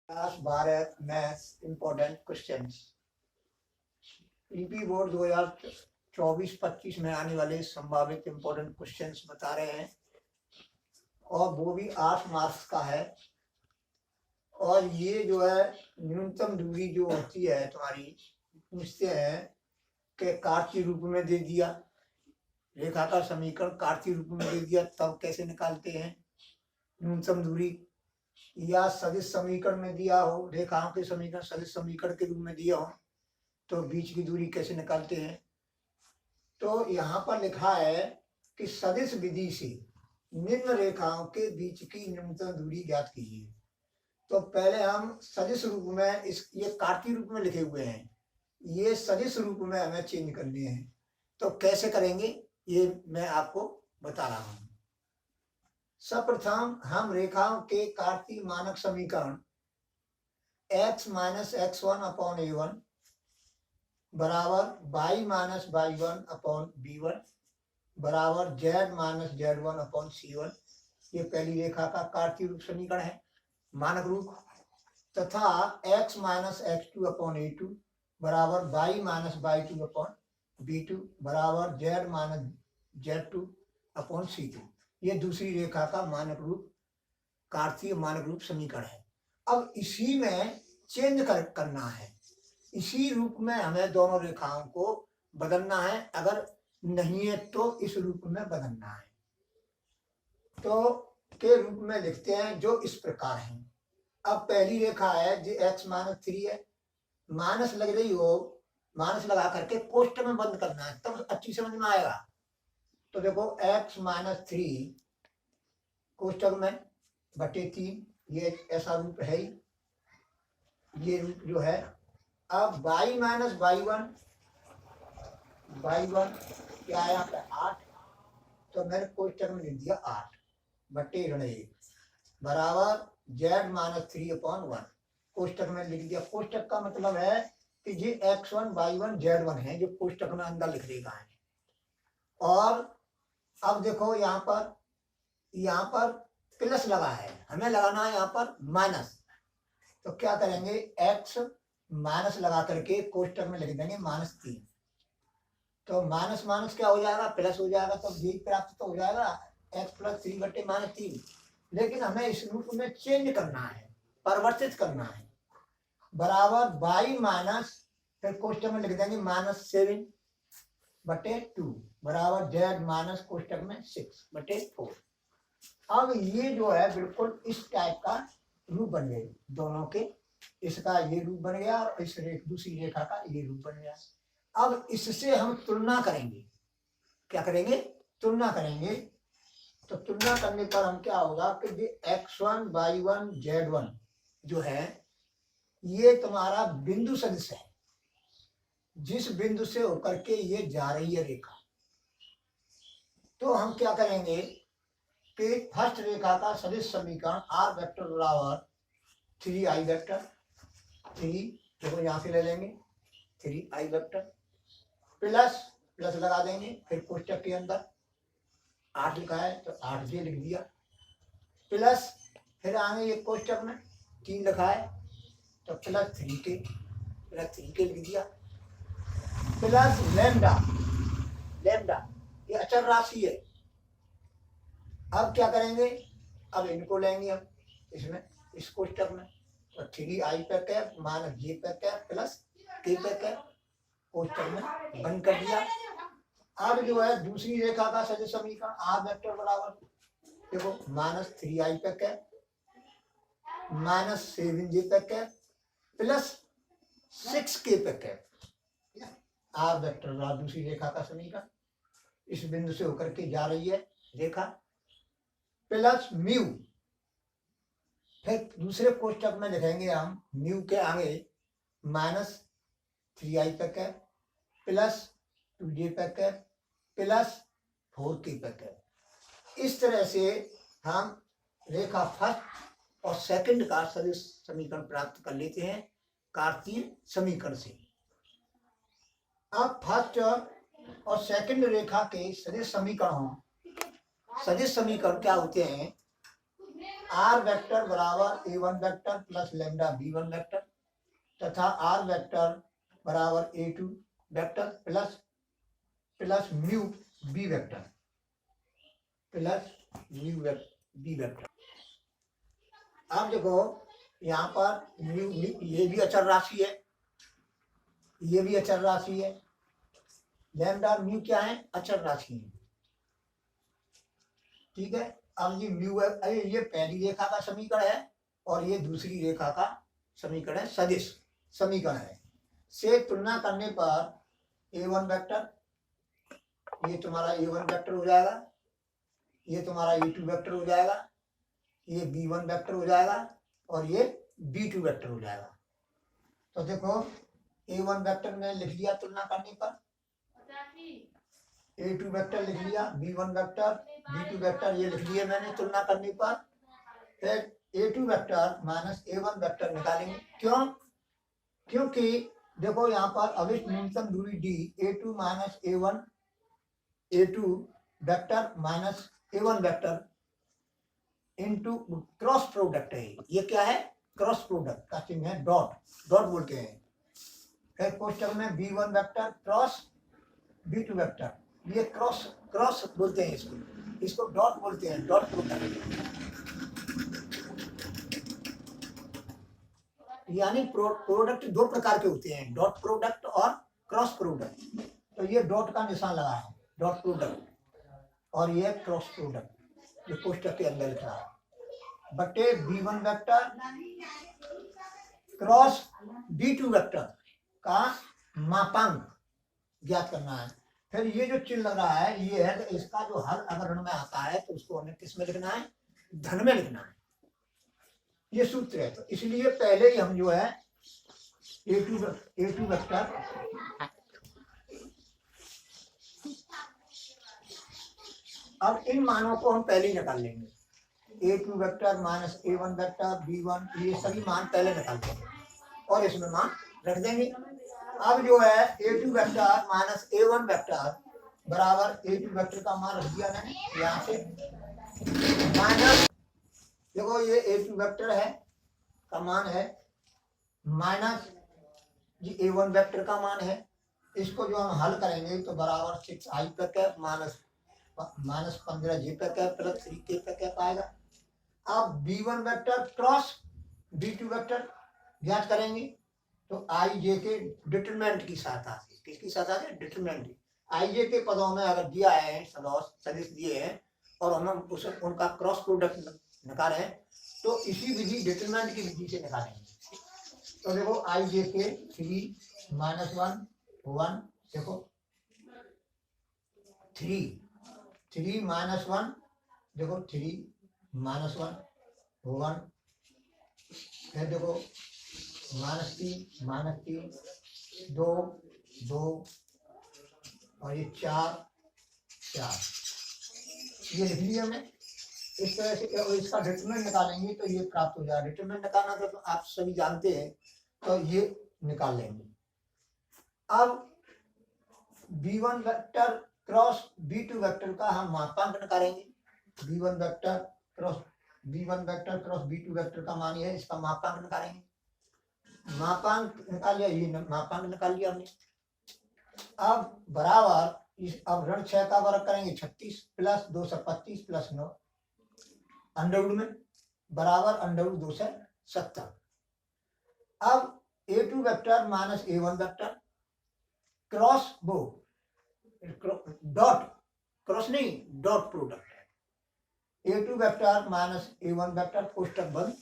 Class 12 maths important questions UP board 2024-25 में आने वाले संभावित इम्पोर्टेंट क्वेश्चंस बता रहे हैं और वो भी 8 मार्क्स का है। और ये जो है न्यूनतम दूरी जो होती है तुम्हारी, पूछते हैं कि कार्तीय रूप में दे दिया, रेखा का समीकरण कार्तीय रूप में दे दिया, तब कैसे निकालते हैं न्यूनतम दूरी, या सदिश समीकरण में दिया हो, रेखाओं के समीकरण सदिश समीकरण के रूप में दिया हो तो बीच की दूरी कैसे निकालते हैं। तो यहाँ पर लिखा है कि सदिश विधि से निम्न रेखाओं के बीच की न्यूनतम दूरी ज्ञात कीजिए। तो पहले हम सदिश रूप में, ये कार्तीय रूप में लिखे हुए हैं, ये सदिश रूप में हमें चेंज करने हैं। तो कैसे करेंगे ये मैं आपको बता रहा हूँ। सर्वप्रथम हम रेखाओं के कार्तीय मानक समीकरण x minus x1 upon a1 बराबर y minus y1 upon b1 बराबर z minus z1 upon c1, ये पहली रेखा का कार्तीय रूप समीकरण है, मानक रूप। तथा x minus x2 upon a2 बराबर y minus y2 upon b2 बराबर z minus z2 upon c2, ये दूसरी रेखा का मानक रूप कार्तीय मानक रूप समीकरण है। अब इसी में चेंज करना है, इसी रूप में हमें दोनों रेखाओं को बदलना है, अगर नहीं है तो इस रूप में बदलना है। तो के रूप में लिखते हैं जो इस प्रकार है। अब पहली रेखा है जो x माइनस 3 है, माइनस लग रही हो, माइनस लगा करके कोष्टक में बंद करना है, तब अच्छी समझ में आएगा। तो देखो x माइनस 3 कोष्टक में बटे 3, ये ऐसा रूप है ही, ये रूप जो है। अब y माइनस y1 क्या है यहाँ पे 8, तो मैंने कोष्टक में लिख दिया 8 बटे ऋण 1 बराबर z माइनस 3 अपॉन 1, कोष्टक में लिख दिया। कोष्टक का मतलब है कि ये x1 y1 z1 है जो कोष्टक में अंदर लिख देगा है। और अब देखो यहाँ पर प्लस लगा है, हमें लगाना है यहाँ पर माइनस, तो क्या करेंगे x माइनस लगा करके कोष्टक में लिख देंगे -3, तो माइनस माइनस क्या हो जाएगा प्लस हो जाएगा, तो ये प्राप्त तो हो जाएगा x प्लस 3 बटे -3। लेकिन हमें इस रूप में चेंज करना है, परिवर्तित करना है, बराबर y माइनस, फिर कोष्टक में लिख देंगे -7 बटे 2 बराबर z माइनस कोष्टक में 6 बटे 4। अब ये जो है बिल्कुल इस टाइप का रूप बन गए दोनों के, इसका ये रूप बन गया और इस दूसरी रेखा का ये रूप बन गया। अब इससे हम तुलना करेंगे, क्या करेंगे तुलना करेंगे। तो तुलना करने पर हम क्या होगा कि ये x1 y1 z1 जो है ये तुम्हारा बिंदु सदिश है, जिस बिंदु से होकर के ये जा रही है रेखा। तो हम क्या करेंगे कि फर्स्ट रेखा का सदिश समीकरण r वेक्टर बराबर 3i वेक्टर, 3 देखो यहाँ से ले लेंगे 3i वेक्टर प्लस लगा देंगे, फिर कोष्टक के अंदर 8 लिखा है तो 8j लिख दिया, प्लस फिर आगे ये कोष्टक में 3 लिखा है तो प्लस 3k लिख दिया, प्लस लैम्डा ये अचर राशि है। अब क्या करेंगे, अब इनको लेंगे हम इसमें इस कोष्टक में, तो 3i पे कैप माइनस j पे कैप प्लस k पे कैप, कोष्टक में बंद कर दिया। अब जो है दूसरी रेखा का सदिश समीकरण r वेक्टर बराबर देखो -3i पे कैप -7j पे कैप प्लस 6k पे कैप, r वेक्टर बराबर दूसरी रेखा का समीकरण, इस बिंदु से होकर के जा रही है रेखा, प्लस म्यू, फिर दूसरे कोष्टक में लिखेंगे हम म्यू के आगे -3i पे कैप प्लस 2j पे कैप प्लस 4k पे कैप। इस तरह से हम रेखा फर्स्ट और सेकंड का सदिश समीकरण प्राप्त कर लेते हैं कार्तीय समीकरण से। अब फर्स्ट और सेकंड रेखा के सदिश समीकरण क्या होते हैं आर वेक्टर बराबर a one vector plus lambda b one vector तथा आर वेक्टर बराबर a two vector plus plus mu b vector plus mu b vector. अब देखो यहाँ पर म्यू ये भी अचर राशि है, ये भी अचर राशि है, लैम्डा म्यू क्या है, अचर राशि है। ठीक है, अब ये म्यू है, अरे ये पहली रेखा का समीकरण है और ये दूसरी रेखा का समीकरण है, सदिश समीकरण है। से तुलना करने पर ए वन वेक्टर, ये तुम्हारा ए वन वेक्टर हो जाएगा, ये तुम्हारा ए टू वेक्टर हो जाएगा, ये बी वन वेक्टर हो जाएगा और ये बी टू वेक्टर हो जाएगा। तो देखो ए वन वेक्टर में लिख लिया तुलना करने पर, ए टू वेक्टर लिख लिया, b one vector b two vector ये लिख लिया मैंने तुलना करने पर। फिर a two vector minus a one vector निकालेंगे। क्यों? क्योंकि देखो यहाँ पर अविष्ट न्यूनतम दूरी d, a two minus a one, a two vector minus a one vector into cross product है। ये क्या है? क्रॉस प्रोडक्ट का चिन्ह है डॉट, डॉट बोलते हैं। फिर कोष्टक में B one vector cross B two vector, ये क्रॉस क्रॉस बोलते हैं इसको, इसको डॉट बोलते हैं, डॉट प्रोडक्ट। यानी प्रोडक्ट दो प्रकार के होते हैं, डॉट प्रोडक्ट और क्रॉस प्रोडक्ट। तो ये डॉट का निशान लगा है, डॉट प्रोडक्ट, और ये क्रॉस प्रोडक्ट जो कोष्टक के अंदर लिखा है, बटे B one vector cross B two vector का मापांक ज्ञात करना है। फिर ये जो चिन्ह लग रहा है ये है, तो इसका जो हल अगर ऋण में आता है तो उसको हमें किस में लिखना है? धन में लिखना है। ये सूत्र है, तो इसलिए पहले ही हम जो है ए टू वेक्टर अब इन मानों को हम पहले ही निकाल लेंगे। A two vector minus a one vector b one, ये सभी मान पहले निकाल लेंगे और इसमें मान रख देंगे। अब जो है a two vector minus a one vector बराबर ए टू वेक्टर का मान रख दिया मैंने यहाँ से, माइनस देखो ये ए टू वेक्टर है का मान है, माइनस ये ए वन वेक्टर का मान है। इसको जो हम हल करेंगे तो बराबर 6 आई पे कैप माइनस 15 जे पे कैप प्लस 3 के पे कैप आएगा। अब B one vector cross B two vector ज्ञात करेंगे तो आई जे के डिटरमिनेंट की सहायता से, किसकी सहायता से? डिटरमिनेंट। आई जे के पदों में अगर दिया है सदिश दिए हैं और हम उसे उनका क्रॉस प्रोडक्ट निकाले हैं तो इसी विधि डिटरमिनेंट की विधि से निकालेंगे। तो देखो आई जे के 3 माइनस 1 1, देखो 3 माइनस 1, देखो 3 माइनस 1 1, फिर देखो माइनस 3 2 2 और ये 4 ये लिख लिया हमने। इस तरह से इसका डिटरमिनेंट निकालेंगे तो ये प्राप्त हो जाएगा। डिटरमिनेंट निकालना तो आप सभी जानते हैं, तो ये निकाल लेंगे। अब b1 vector cross b2 vector का हम मापांक निकालेंगे। b1 vector cross b2 vector का मान है, इसका मापांक निकालेंगे। मापांक निकाल लिया, ये मापांक निकाल लिया हमने। अब बराबर अब ऋण 6 का वर्ग करेंगे 36 प्लस 2 से 25 प्लस 9 अंडरवुड में बराबर अंडरवुड 2 से 70। अब a2 vector minus a1 vector cross वो डॉट, क्रॉस नहीं डॉट प्रोडक्ट है। a2 vector minus a1 vector कोष्टक बंद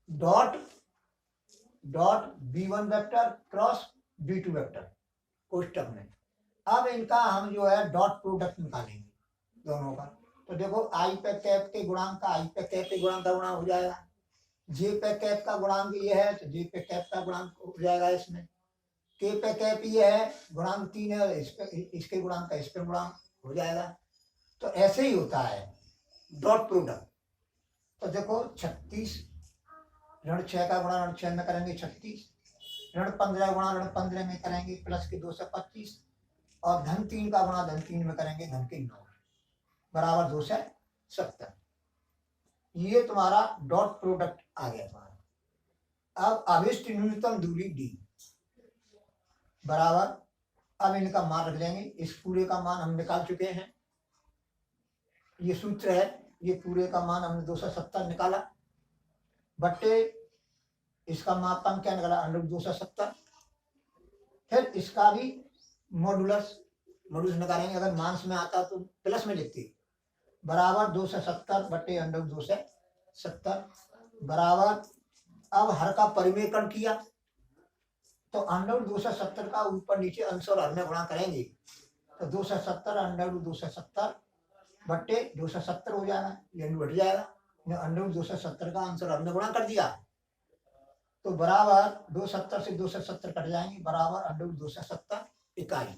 dot b1 vector cross b2 vector कोष्टक में। अब इनका हम जो है डॉट प्रोडक्ट निकालेंगे दोनों का। तो देखो आई पे कैप के गुणांक का आई पे कैप के गुणांक का गुणांक हो जाएगा, जे पे कैप का गुणांक ये है तो जे पे कैप का गुणांक हो जाएगा इसमें, के पे कैप ये है गुणांक 3 है, इसके गुणांक का इस पे गुणांक हो जाएगा। तो ऐसे ही होता है डॉट प्रोडक्ट। तो देखो 36 ऋण 6 का गुणा ऋण 6 में करेंगे 36, ऋण 15 गुणा ऋण 15 में करेंगे प्लस के 2 से 25 और धन 3 का गुणा धन 3 में करेंगे धन के 9 बराबर 2 से 70। ये तुम्हारा डॉट प्रोडक्ट आ गया तुम्हारा। अब अभिष्ट न्यूनतम दूरी डी बराबर, अब इनका मान रख लेंगे, इस पूरे का मान हम निकाल चुके हैं, ये सूत्र है, ये पूरे का मान हमने 270 निकाला, बट्टे इसका मापांक क्या निकाला √270, फिर इसका भी मॉडुलस निकालेंगे, अगर मांस में आता तो प्लस में लिखते, बराबर 270 बट्टे √270 बराबर, अब हर का परिमेयकरण किया तो √270 का ऊपर नीचे अंश और हर में गुणा करेंगे तो 270 √270 बट्टे 270 हो जाएगा, ये बढ़ जाएगा, √270 का अंश और हर में गुणा कर दिया तो बराबर 270 से 270 कट जाएंगे, बराबर √270 इकाई।